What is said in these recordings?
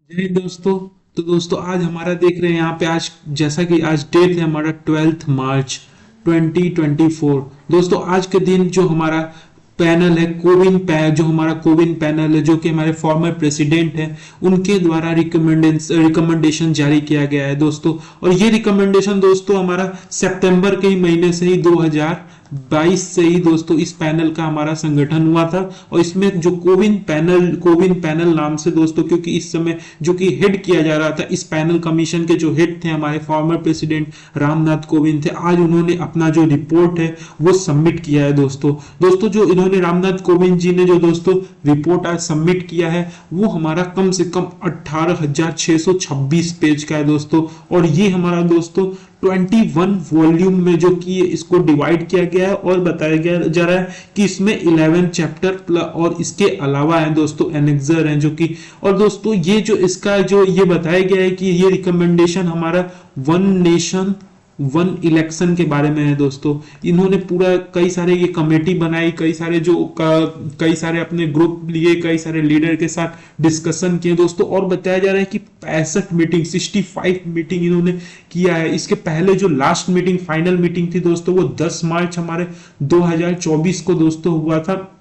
जय हिंद दोस्तों। तो दोस्तों आज हमारा देख रहे हैं यहाँ पे आज जैसा कि आज डेट है हमारा 12 मार्च 2024। दोस्तों आज के दिन जो हमारा पैनल है जो हमारा कोविन पैनल है जो कि हमारे फॉर्मर प्रेसिडेंट है उनके द्वारा रिकमेंडेशन जारी किया गया है दोस्तों। और ये रिकमेंडेशन दोस्तों हमारा सितंबर के ही महीने से ही 2022 से ही दोस्तों इस पैनल का हमारा संगठन हुआ था। और इसमें जो कोविन पैनल नाम से दोस्तों, क्योंकि इस समय जो कि हेड किया जा रहा था, इस पैनल कमीशन के जो हेड थे हमारे फॉर्मर प्रेसिडेंट रामनाथ कोविंद थे। आज उन्होंने अपना जो रिपोर्ट है वो सबमिट किया है दोस्तों जो इन्होंने रामनाथ कोविंद जी ने जो दोस्तों रिपोर्ट आज सबमिट किया है वो हमारा कम से कम 18,626 पेज का है दोस्तों। और ये हमारा दोस्तों 21 वॉल्यूम में जो कि इसको डिवाइड किया गया है और बताया गया जा रहा है कि इसमें 11 चैप्टर और इसके अलावा है दोस्तों एनेक्सर हैं जो कि। और दोस्तों ये जो इसका जो ये बताया गया है कि ये रिकमेंडेशन हमारा वन नेशन वन इलेक्शन के बारे में है दोस्तों। इन्होंने पूरा कई सारे ये कमेटी बनाई, कई सारे अपने ग्रुप लिए, कई सारे लीडर के साथ डिस्कशन किए दोस्तों। और बताया जा रहा है कि 65 मीटिंग इन्होंने किया है। इसके पहले जो लास्ट मीटिंग फाइनल मीटिंग थी दोस्तों वो 10 मार्च हमारे 2024 को दोस्तों हुआ था।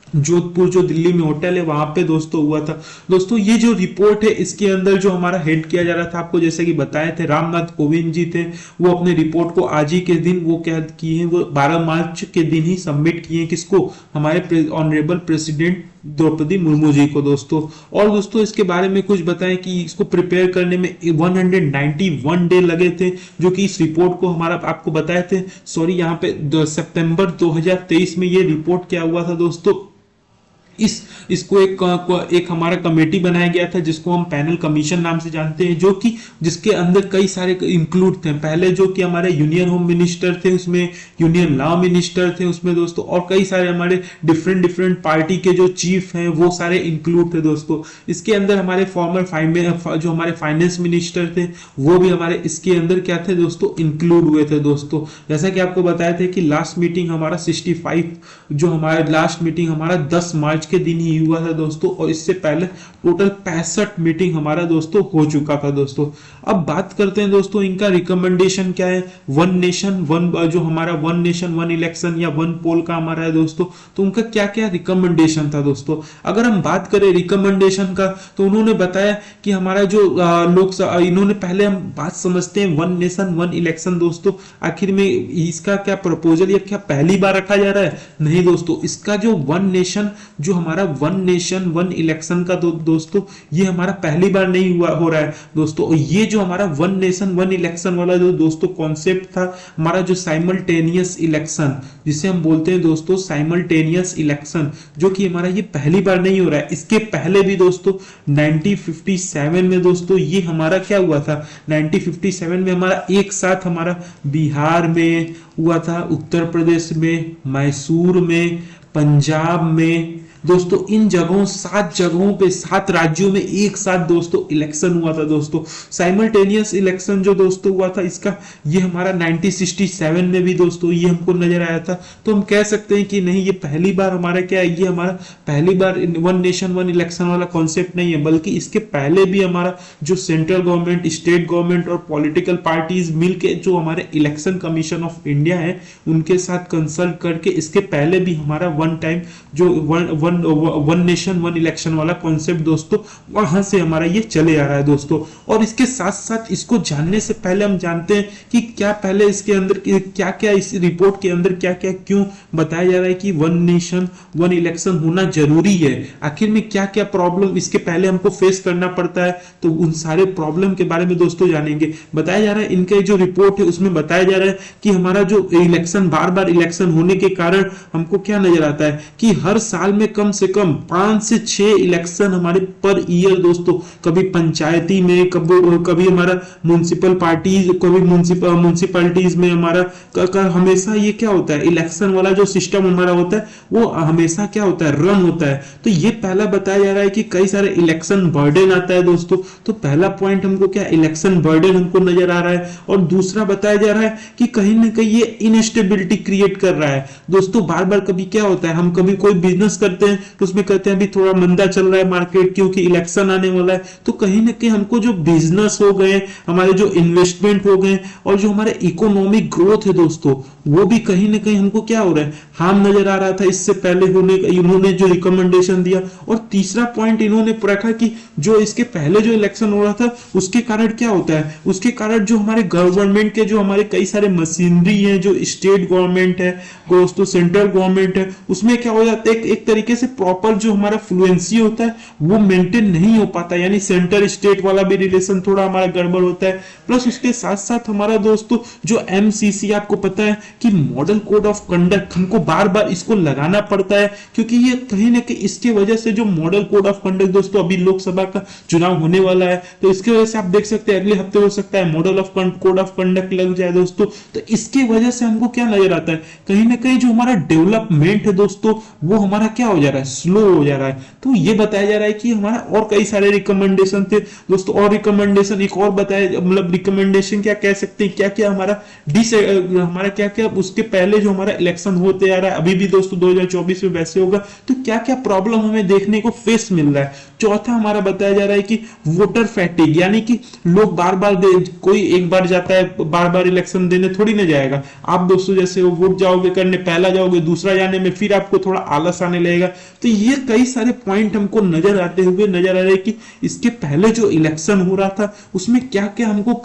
जोधपुर जो दिल्ली में होटल है वहां पे दोस्तों हुआ था। दोस्तों ये जो रिपोर्ट है इसके अंदर जो हमारा हेड किया जा रहा था, आपको जैसे कि बताए थे रामनाथ कोविंद जी थे, वो अपने रिपोर्ट को आज ही के दिन वो क्या किए हैं, वो 12 मार्च के दिन ही सबमिट किए हैं। किसको? हमारे ऑनरेबल प्रेसिडेंट द्रौपदी मुर्मू जी को दोस्तों। और दोस्तों इसके बारे में कुछ बताएं कि इसको प्रिपेयर करने में 191 डे लगे थे, जो कि इस रिपोर्ट को हमारा आपको बताए थे। सॉरी, यहाँ पे सितंबर 2023 में ये रिपोर्ट क्या हुआ था दोस्तों, इसको एक हमारा कमेटी बनाया गया था जिसको हम पैनल कमीशन नाम से जानते हैं, जो कि जिसके अंदर कई सारे इंक्लूड थे। पहले जो कि हमारे यूनियन होम मिनिस्टर थे, उसमें यूनियन लॉ मिनिस्टर थे उसमें दोस्तों, और कई सारे हमारे डिफरेंट पार्टी के जो चीफ हैं वो सारे इंक्लूड थे दोस्तों। इसके अंदर हमारे जो हमारे फाइनेंस मिनिस्टर थे वो भी हमारे इसके अंदर क्या थे दोस्तों, इंक्लूड हुए थे दोस्तों। जैसा कि आपको बताया था कि लास्ट मीटिंग हमारा 65 जो हमारा लास्ट मीटिंग हमारा 10 मार्च के दिन ही हुआ था दोस्तों। और इससे पहले टोटल 65 मीटिंग हमारा दोस्तों हो चुका था दोस्तों। अब बात करते हैं दोस्तों इनका रिकमेंडेशन क्या है। वन नेशन वन इलेक्शन या वन पोल का हमारा है दोस्तों, तो उनका क्या क्या रिकमेंडेशन था दोस्तों। अगर हम बात करें रिकमेंडेशन का तो उन्होंने बताया कि हमारा जो इन्होंने पहले हम बात समझते हैं वन नेशन वन इलेक्शन दोस्तों। आखिर में इसका क्या प्रपोजल या क्या पहली बार रखा जा रहा है? नहीं दोस्तों, इसका जो वन नेशन जो हमारा वन नेशन वन इलेक्शन का दोस्तों ये हमारा पहली बार नहीं हो रहा है दोस्तों। ये जो हमारा वन नेशन वन इलेक्शन वाला जो दोस्तों कॉन्सेप्ट था, हमारा जो साइमल्टेनियस इलेक्शन जिसे हम बोलते हैं दोस्तों साइमल्टेनियस इलेक्शन, जो कि हमारा ये पहली बार नहीं हो रहा है। इसके पहले भी दोस्तों 1957 में दोस्तों ये हमारा क्या हुआ था, 1957 में हमारा एक साथ हमारा बिहार में हुआ था, उत्तर प्रदेश में, मैसूर में, पंजाब में दोस्तों। इन जगहों 7 जगहों पे 7 राज्यों में एक साथ दोस्तों इलेक्शन हुआ था दोस्तों। साइमल्टेनियस इलेक्शन जो दोस्तों हुआ था इसका ये हमारा 1967 में भी दोस्तों ये हमको नजर आया था। तो हम कह सकते हैं कि नहीं, ये पहली बार हमारा क्या है, ये हमारा पहली बार वन नेशन वन इलेक्शन वाला कॉन्सेप्ट नहीं है, बल्कि इसके पहले भी हमारा जो सेंट्रल गवर्नमेंट, स्टेट गवर्नमेंट और पॉलिटिकल पार्टीज मिलके जो हमारे इलेक्शन कमीशन ऑफ इंडिया है उनके साथ कंसल्ट करके इसके पहले भी हमारा वन टाइम जो वन नेशन वन इलेक्शन वाला कॉन्सेप्ट दोस्तों वहां से हमारा ये चले आ रहा है दोस्तों। और इसके साथ साथ इसको जानने से पहले हम जानते हैं कि क्या पहले इसके अंदर क्या क्या इस रिपोर्ट के अंदर क्या क्या क्यों बताया जा रहा है कि वन नेशन वन इलेक्शन होना जरूरी है। आखिर में क्या क्या प्रॉब्लम इसके पहले हमको फेस करना पड़ता है, तो उन सारे प्रॉब्लम के बारे में दोस्तों जानेंगे। बताया जा रहा है इनके जो रिपोर्ट है उसमें बताया जा रहा है कि हमारा जो इलेक्शन बार बार इलेक्शन होने के कारण हमको क्या नजर आता है कि हर साल में कम से कम 5 से 6 इलेक्शन हमारे पर ईयर दोस्तों, कभी पंचायती में, कभी हमारा म्युनिसिपल पार्टीज, कभी म्युनिसिपैलिटीज में हमारा हमेशा ये क्या होता है, इलेक्शन वाला जो सिस्टम हमारा होता है वो हमेशा क्या होता है, रन होता है। तो ये पहला बताया जा रहा है कि कई सारे इलेक्शन बर्डन आता है दोस्तों। तो पहला पॉइंट हमको क्या, इलेक्शन बर्डन हमको नजर आ रहा है। और दूसरा बताया जा रहा है कि कहीं ना कहीं ये इनस्टेबिलिटी क्रिएट कर रहा है दोस्तों। बार बार कभी क्या होता है, हम कभी कोई बिजनेस करते हैं हैं तो उसमें कहते हैं अभी थोड़ा मंदा चल रहा है मार्केट क्योंकि इलेक्शन आने वाला है। तो कहीं ना कहीं हमको जो बिजनेस हो गए, हमारे जो इन्वेस्टमेंट हो गए और जो हमारे इकोनॉमिक ग्रोथ है दोस्तों, वो भी कहीं ना कहीं हमको क्या हो रहा है, हार्म नजर आ रहा था इससे पहले होने इन्होंने जो रिकमेंडेशन दिया। और तीसरा पॉइंट इन्होंने रखा कि जो इसके पहले जो इलेक्शन हो रहा था उसके कारण क्या होता है, उसके कारण जो हमारे गवर्नमेंट के जो हमारे कई सारे मशीनरी है, जो स्टेट गवर्नमेंट है दोस्तों, सेंट्रल गवर्नमेंट है, उसमें क्या हो जाता है एक तरीके से प्रॉपर जो हमारा फ्लुएंसी होता है वो मेंटेन नहीं हो पाता, यानी सेंटर स्टेट वाला भी रिलेशन थोड़ा हमारा गड़बड़ होता है। प्लस उसके साथ साथ हमारा दोस्तों जो एमसीसी, आपको पता है कि मॉडल कोड ऑफ कंडक्ट, हमको बार बार इसको लगाना पड़ता है क्योंकि ये कहीं ना कहीं इसके वजह से जो मॉडल कोड ऑफ कंडक्ट दोस्तों, अभी लोकसभा का चुनाव होने वाला है तो इसके वजह से आप देख सकते हैं अगले हफ्ते हो सकता है model of code of conduct लग जाए दोस्तों। तो इसकी वजह से हमको क्या नजर आता है, कहीं ना कहीं जो हमारा डेवलपमेंट है दोस्तों वो हमारा क्या हो जा रहा है, स्लो हो जा रहा है। तो ये बताया जा रहा है कि हमारा और कई सारे रिकमेंडेशन थे दोस्तों, और रिकमेंडेशन एक और बताया, मतलब रिकमेंडेशन क्या कह सकते हैं, क्या क्या हमारा हमारा क्या क्या उसके पहले जो हमारा इलेक्शन होते आ रहा है, अभी भी दोस्तों 2024 में वैसे होगा, तो क्या क्या प्रॉब्लम हमें देखने को फेस मिल रहा है। चौथा हमारा बताया जा रहा है कि वोटर फैटिग, यानी कि लोग बार बार कोई एक बार जाता है बार बार इलेक्शन देने थोड़ी ना जाएगा। आप दोस्तों जैसे वो वोट जाओगे करने, पहला जाओगे दूसरा जाने में फिर आपको थोड़ा आलस आने लगेगा। तो ये कई सारे पॉइंट हमको नजर आते हुए नजर आ रहे हैं कि इसके पहले जो इलेक्शन हो रहा था उसमें क्या क्या हमको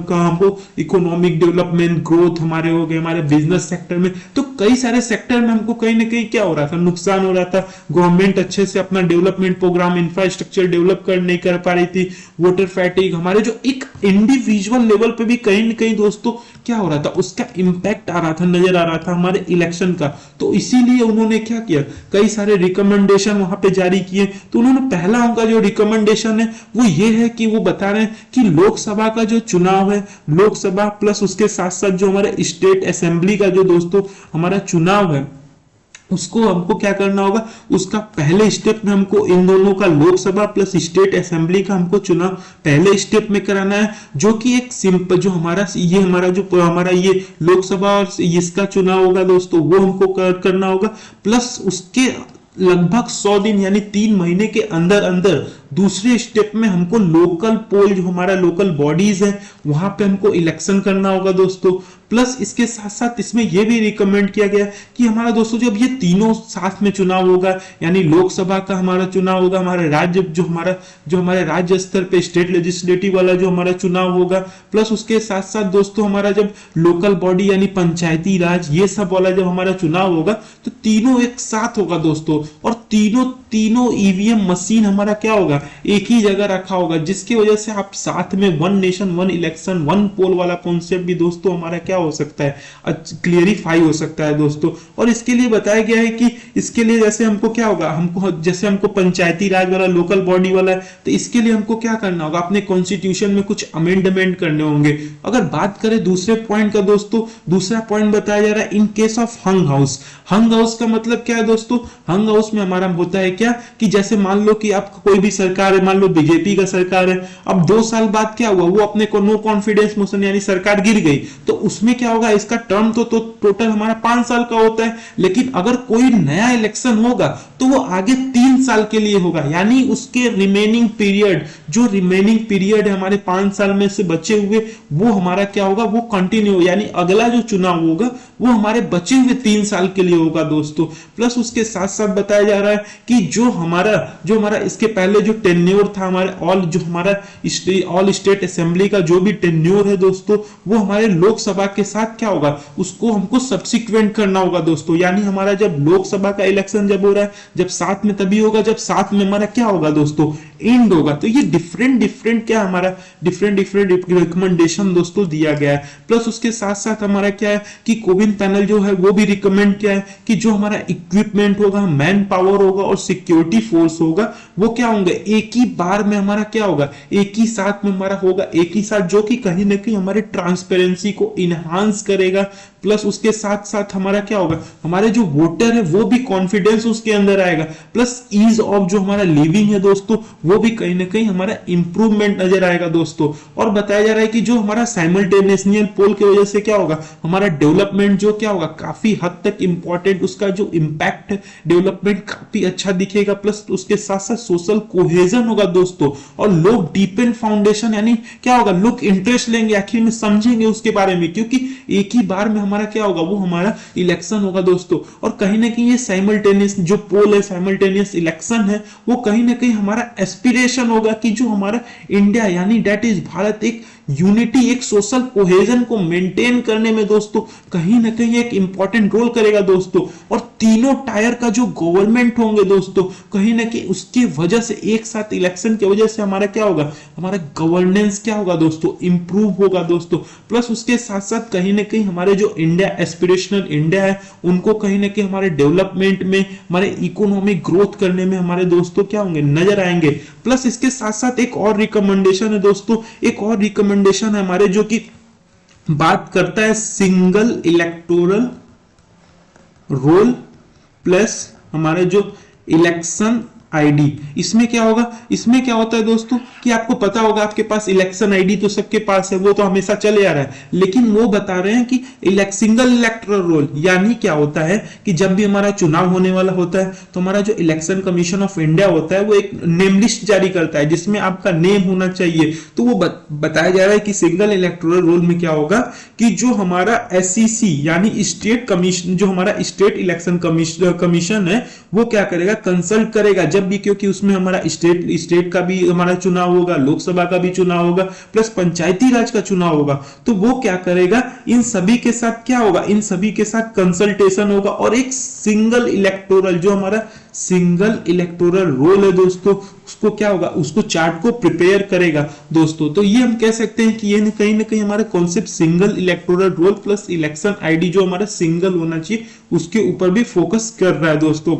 हमको इकोनॉमिक डेवलपमेंट ग्रोथ हमारे हो गए, हमारे बिजनेस सेक्टर में, तो कई सारे सेक्टर में हमको कहीं ना कहीं क्या हो रहा था, नुकसान हो रहा था। गवर्नमेंट अच्छे से अपना डेवलपमेंट प्रोग्राम, इंफ्रास्ट्रक्चर डेवलप नहीं कर पा रही थी। वोटर फैटिग, हमारे जो एक इंडिविजुअल लेवल पे भी कहीं ना कहीं दोस्तों क्या हो रहा था, उसका इंपैक्ट आ रहा था, नजर आ रहा था हमारे इलेक्शन का। तो इसीलिए उन्होंने क्या किया, कई सारे रिकमेंडेशन वहां पे जारी किए। तो उन्होंने पहला उनका जो रिकमेंडेशन है वो ये है कि वो बता रहे हैं कि लोकसभा का जो चुनाव है, लोकसभा प्लस उसके साथ साथ जो हमारे स्टेट असेंबली का जो दोस्तों हमारा चुनाव है, उसको हमको क्या करना होगा, उसका पहले स्टेप में हमको इन दोनों का लोकसभा प्लस स्टेट असेंबली का हमको चुनाव पहले स्टेप में कराना है, जो कि एक सिंपल जो हमारा ये हमारा जो हमारा ये लोकसभा और इसका चुनाव होगा दोस्तों वो हमको करना होगा। प्लस उसके लगभग 100 दिन यानी 3 महीने के अंदर अंदर दूसरे स्टेप में हमको लोकल पोल, जो हमारा लोकल बॉडीज है वहां पे हमको इलेक्शन करना होगा दोस्तों। प्लस इसके साथ साथ इसमें यह भी रिकमेंड किया गया कि हमारा दोस्तों जब ये तीनों साथ में चुनाव होगा, यानी लोकसभा का हमारा चुनाव होगा, हमारे राज्य जो हमारे राज्य स्तर पे स्टेट लेजिस्लेटिव वाला जो हमारा चुनाव होगा, प्लस उसके साथ साथ दोस्तों हमारा जब लोकल बॉडी यानी पंचायती राज ये सब वाला जब हमारा चुनाव होगा तो तीनों एक साथ होगा दोस्तों। और तीनों ईवीएम मशीन हमारा क्या होगा, एक ही जगह रखा होगा, जिसकी वजह से आप साथ में one nation one election one poll वाला कॉन्सेप्ट भी दोस्तों हमारा क्या हो सकता है, क्लियरिफाई हो सकता है दोस्तों। और इसके लिए बताया गया है कि इसके लिए जैसे हमको क्या होगा, जैसे हमको पंचायती राज वाला लोकल बॉडी वाला है, तो इसके लिए हमको क्या करना होगा, अपने कॉन्स्टिट्यूशन में कुछ अमेंडमेंट करने होंगे। अगर बात करें दूसरे पॉइंट का दोस्तों, दूसरा पॉइंट बताया जा रहा है in case of hung house. Hung house का मतलब क्या है दोस्तों, हंग हाउस में हमारा होता है क्या कि जैसे मान लो कि आपका कोई भी सरकार है, मान लो बीजेपी का सरकार है, अब 2 साल बाद क्या हुआ, वो अपने को नो कॉन्फिडेंस मोशन यानी सरकार गिर गई, तो उसमें क्या होगा, इसका टर्म तो टोटल हमारा 5 साल का होता है, लेकिन अगर कोई नया इलेक्शन होगा तो वो आगे 3 साल के लिए होगा, यानी उसके रिमेनिंग पीरियड है हमारे 5 साल में से बचे हुए, वो हमारा क्या होगा, वो कंटिन्यू, यानी अगला जो चुनाव होगा वो हमारे बचे हुए 3 साल के लिए होगा दोस्तों। प्लस उसके साथ साथ बताया जा रहा है कि जो हमारा इसके पहले जो टेन्योर था हमारे ऑल स्टेट असेंबली का जो भी टेन्योर है दोस्तों, वो हमारे लोकसभा के साथ क्या होगा, उसको हमको सब्सिक्वेंट करना होगा दोस्तों। यानी हमारा जब लोकसभा का इलेक्शन जब हो रहा है, जब साथ में तभी होगा जब साथ में हमारा क्या होगा दोस्तों, एंड होगा। तो ये डिफरेंट क्या हमारा डिफरेंट रिकमेंडेशन दोस्तों दिया गया है। प्लस उसके साथ साथ हमारा क्या है कि कोविन पैनल जो है वो भी रिकमेंड किया है कि जो हमारा इक्विपमेंट होगा, मैन पावर होगा और सिक्योरिटी फोर्स होगा, वो क्या होंगे, एक ही बार में हमारा क्या होगा, एक ही साथ में हमारा होगा, एक ही साथ, जो कि कहीं ना कहीं हमारे ट्रांसपेरेंसी को इनहांस करेगा। प्लस उसके साथ साथ हमारा क्या होगा, हमारे जो वोटर है वो भी कॉन्फिडेंस उसके अंदर आएगा। प्लस ईज ऑफ जो हमारा लिविंग है दोस्तों, वो भी कहीं ना कहीं हमारा इंप्रूवमेंट नजर आएगा दोस्तों। और बताया जा रहा है कि जो हमारा साइमल्टेनियसली पोल की वजह से क्या होगा, हमारा डेवलपमेंट जो क्या होगा, काफी हद तक इंपॉर्टेंट, उसका जो इंपैक्ट डेवलपमेंट काफी अच्छा दिखेगा। प्लस उसके साथ साथ सोशल कोहेजन होगा दोस्तों, और लोग डीपेन फाउंडेशन यानी क्या होगा, लोग इंटरेस्ट लेंगे, आखिर में समझेंगे उसके बारे में, क्योंकि एक ही बार में हमारा क्या होगा, वो हमारा इलेक्शन होगा दोस्तों। और कहीं ना कहीं ये साइमल्टेनियस जो पोल है, साइमल्टेनियस इलेक्शन है, वो कहीं ना कहीं हमारा एस्पिरेशन होगा कि जो हमारा इंडिया यानी दैट इज भारत एक यूनिटी, एक सोशल कोहेजन को मेंटेन करने में दोस्तों कहीं ना कहीं एक इंपॉर्टेंट रोल करेगा दोस्तों। और तीनों टायर का जो गवर्नमेंट होंगे दोस्तों, कहीं ना कहीं उसकी वजह से एक साथ इलेक्शन की वजह से हमारा क्या होगा, हमारा गवर्नेंस क्या होगा दोस्तों, इंप्रूव होगा दोस्तों। प्लस उसके साथ साथ कहीं ना कहीं हमारे जो इंडिया एस्पिरेशनल इंडिया है, उनको कहीं ना कहीं हमारे डेवलपमेंट में, हमारे इकोनॉमिक ग्रोथ करने में हमारे दोस्तों क्या होंगे, नजर आएंगे। प्लस इसके साथ साथ एक और रिकमेंडेशन है दोस्तों, एक और रिकमेंडेशन है हमारे, जो कि बात करता है सिंगल इलेक्टोरल रोल प्लस हमारे जो इलेक्शन आईडी। इसमें क्या होगा, इसमें क्या होता है दोस्तों कि आपको पता होगा, आपके पास इलेक्शन आईडी तो सबके पास है, वो तो हमेशा चले आ रहा है, लेकिन वो बता रहे हैं कि सिंगल इलेक्टोरल रोल यानी क्या होता है कि जब भी हमारा चुनाव होने वाला होता है, तो हमारा जो इलेक्शन कमीशन ऑफ इंडिया होता है, वो एक नेम लिस्ट जारी करता है जिसमें आपका नेम होना चाहिए। तो वो बताया जा रहा है कि सिंगल इलेक्टोरल रोल में क्या होगा कि जो हमारा SEC यानी स्टेट कमीशन, जो हमारा स्टेट इलेक्शन कमीशन है, वो क्या करेगा, कंसल्ट करेगा जब भी, क्योंकि उसमें हमारा स्टेट का भी हमारा चुनाव होगा, लोकसभा का भी चुनाव होगा, प्लस पंचायती राज का चुनाव होगा। तो वो क्या करेगा, इन सभी के साथ क्या होगा, इन सभी के साथ कंसल्टेशन होगा, और एक सिंगल इलेक्टोरल, जो हमारा सिंगल इलेक्टोरल रोल है दोस्तों, उसको क्या होगा, उसको चार्ट को प्रिपेयर करेगा दोस्तों। तो ये हम कह सकते हैं कि ये ना कहीं हमारा concept single electoral roll plus election ID जो हमारा सिंगल होना चाहिए, उसके ऊपर भी फोकस कर रहा है दोस्तों।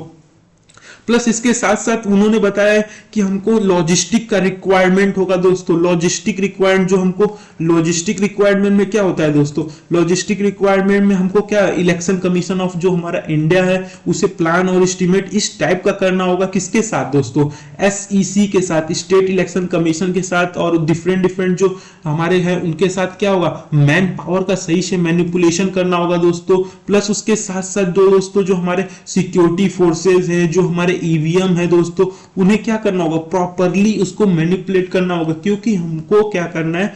प्लस इसके साथ साथ उन्होंने बताया कि हमको लॉजिस्टिक का रिक्वायरमेंट होगा दोस्तों। लॉजिस्टिक रिक्वायरमेंट जो हमको, लॉजिस्टिक रिक्वायरमेंट में क्या होता है दोस्तों, लॉजिस्टिक रिक्वायरमेंट में हमको क्या, इलेक्शन कमीशन ऑफ जो हमारा इंडिया है, उसे प्लान और एस्टिमेट इस टाइप का करना होगा, किसके साथ दोस्तों, SEC के साथ, स्टेट इलेक्शन कमीशन के साथ, और डिफरेंट जो हमारे हैं उनके साथ क्या होगा, मैन पावर का सही से मैनिपुलेशन करना होगा दोस्तों। प्लस उसके साथ साथ दोस्तों जो हमारे सिक्योरिटी फोर्सेज है, जो हमारे EVM है दोस्तों, उन्हें क्या करना होगा, प्रॉपरली उसको मैनिपुलेट करना होगा, क्योंकि हमको क्या करना है,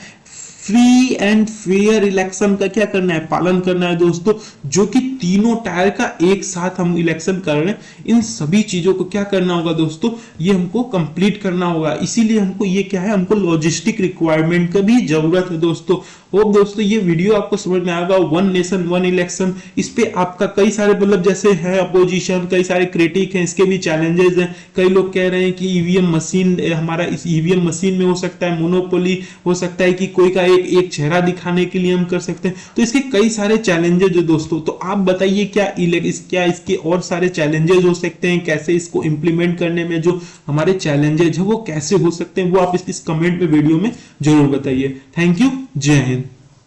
फ्री एंड फेयर इलेक्शन का क्या करना है, पालन करना है दोस्तों। जो कि तीनों टायर का एक साथ हम इलेक्शन कर रहे हैं, इन सभी चीजों को क्या करना होगा दोस्तों, ये हमको कंप्लीट करना होगा। इसीलिए हमको ये क्या है, हमको लॉजिस्टिक रिक्वायरमेंट का भी जरूरत है दोस्तों। होप दोस्तों ये वीडियो आपको समझ में आएगा। वन नेशन वन इलेक्शन, इस पे आपका कई सारे मतलब जैसे है अपोजिशन, कई सारे क्रिटिक हैं, इसके भी चैलेंजेस हैं। कई लोग कह रहे हैं कि ईवीएम मशीन, हमारा इस ईवीएम मशीन में हो सकता है मोनोपोली, हो सकता है कि कोई का एक चेहरा दिखाने के लिए हम कर सकते हैं। तो इसके कई सारे चैलेंजेस है दोस्तों। तो आप बताइए क्या इसके और सारे चैलेंजेस हो सकते हैं, कैसे इसको इंप्लीमेंट करने में जो हमारे चैलेंजेस है वो कैसे हो सकते हैं, वो आप इस कमेंट में वीडियो में जरूर बताइए। थैंक यू, जय हिंद।